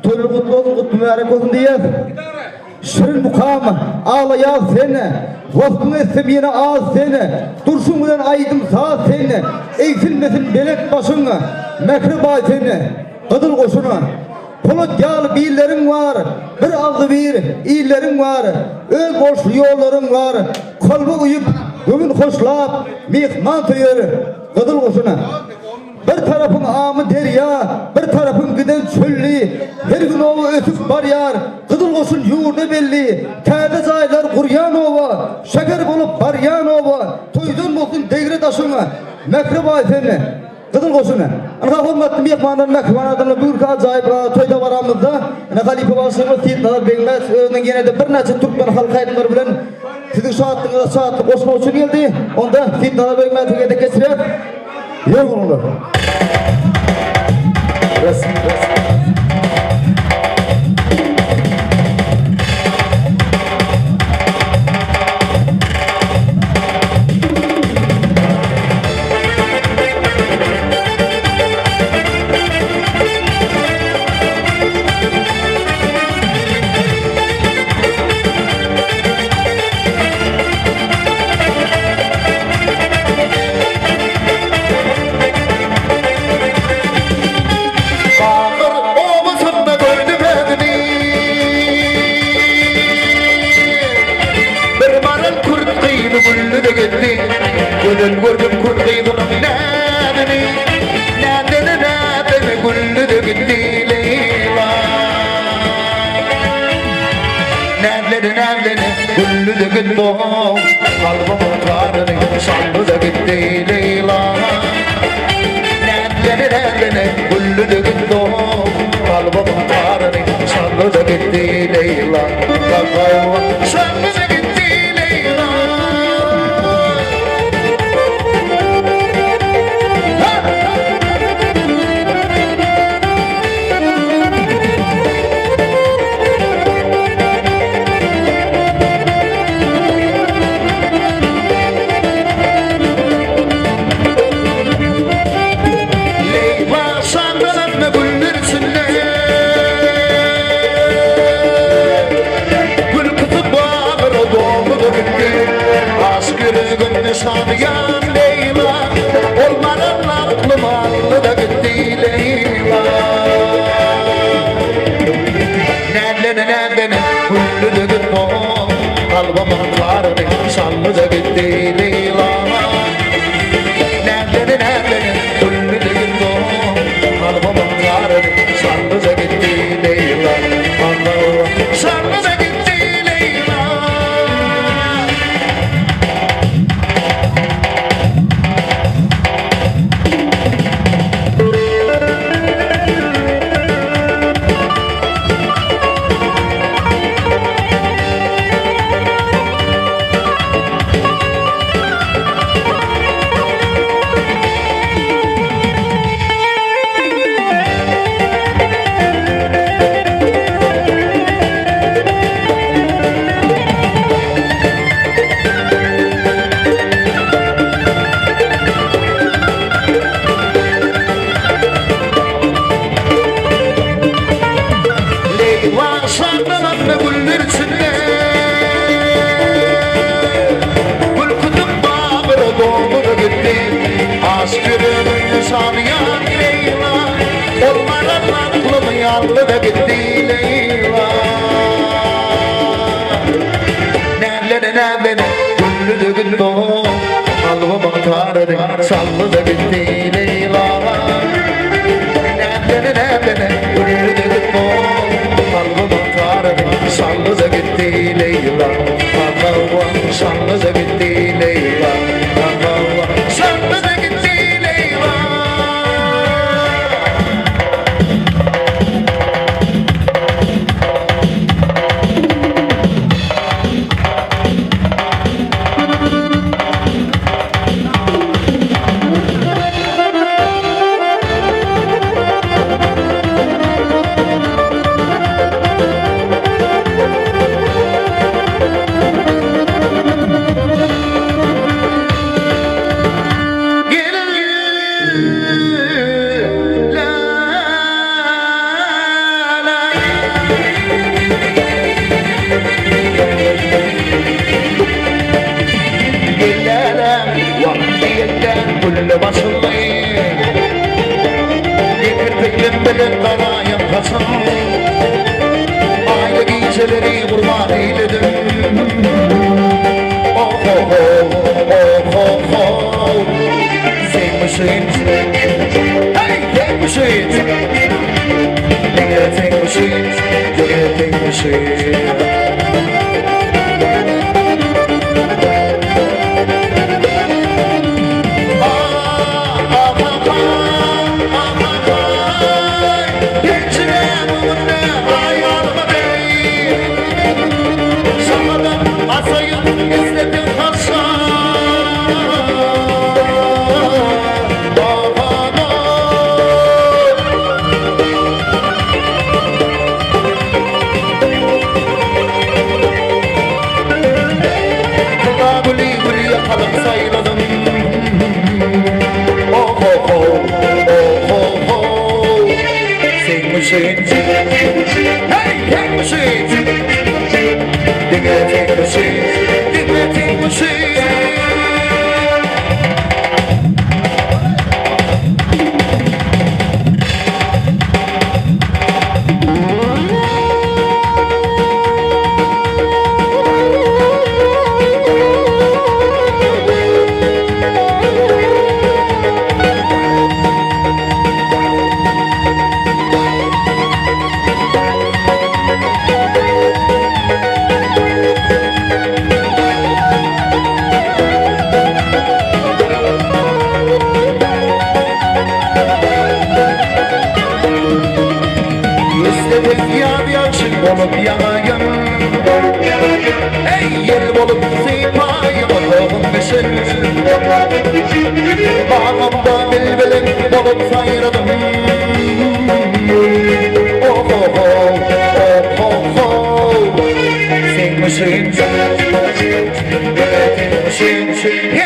Toylu kutlu olsun, kutlu mübarek olsun diye. Şirin mukam, ağlayan seni, vaftın estemiyene ağız seni, dursun bilen aydım sağ seni, eksilmesin belek başını, mekri bay seni, kıdıl koşunu. Polat yağlı birlerin var, bir ağzı bir iyillerin var, öz boş yolların var, kolbu uyup, gömün hoşlap, mihman tüyür, kıdıl koşuna. Bir tarafın amı derya, bir tarafın giden çöllü, her gün ova ötüp var yar, kıdıl koşun yurdu belli, kâde zaylar kuryan ova, şeker bulup baryan ova, toydun bulsun degre taşına, mekri bay seni. Kıdıl koşuna. Ana hürmetli mehmanlar mehmanlardan buyur ki acayip toyda varamızda. Ana halife başımız Seyitnalar Bey'mez özünden gene de bir neçe Türkmen halk aydınları bilen sizin şahatlığınızda şahatlı koşma için geldi. Onda Seyitnalar Bey'mez de geçirip yer bulunur. Resim. Gönül gördüm kurduydum nadeni Nadeni güllü de gitti Leyla Nadeni güllü de gitti Kalbımın karını sallı da gitti Leyla Nadeni güllü de gitti Kalbımın karını sallı da gitti Leyla Sallı da gitti Sanıyan Leyla Olmanın aklım aldı da gitti Leyla Nadeni güllü de gitti Kalbımın karını sallı da gitti Leyla Nadeni güllü de gitti Kalbımın karını sallı da gitti Leyla Allah sallı da gitti Sallı da gitti Leyla Nadeni güllü de gitti Kalbımın karını sallı da gitti Leyla Nadeni güllü de gitti Kalbımın karını sallı da gitti Leyla Allah sallı da gitti Leyla Allah sallı da gitti Leyla gülle başıldı Kirpiklim bilen karayım kaçın Aile giyceleri kurban eyledim Oh oh oh oh oh oh Sen misin? Hey sen misin? Tek misin? Tek misin? Hey, take machine. Take machine. Take machine. Olup yanayım Ey yel olup sıypayım Olmuşum Bağımda bilbilim olup sayradım Oh oh oh oh oh oh Sen misin? Sen misin?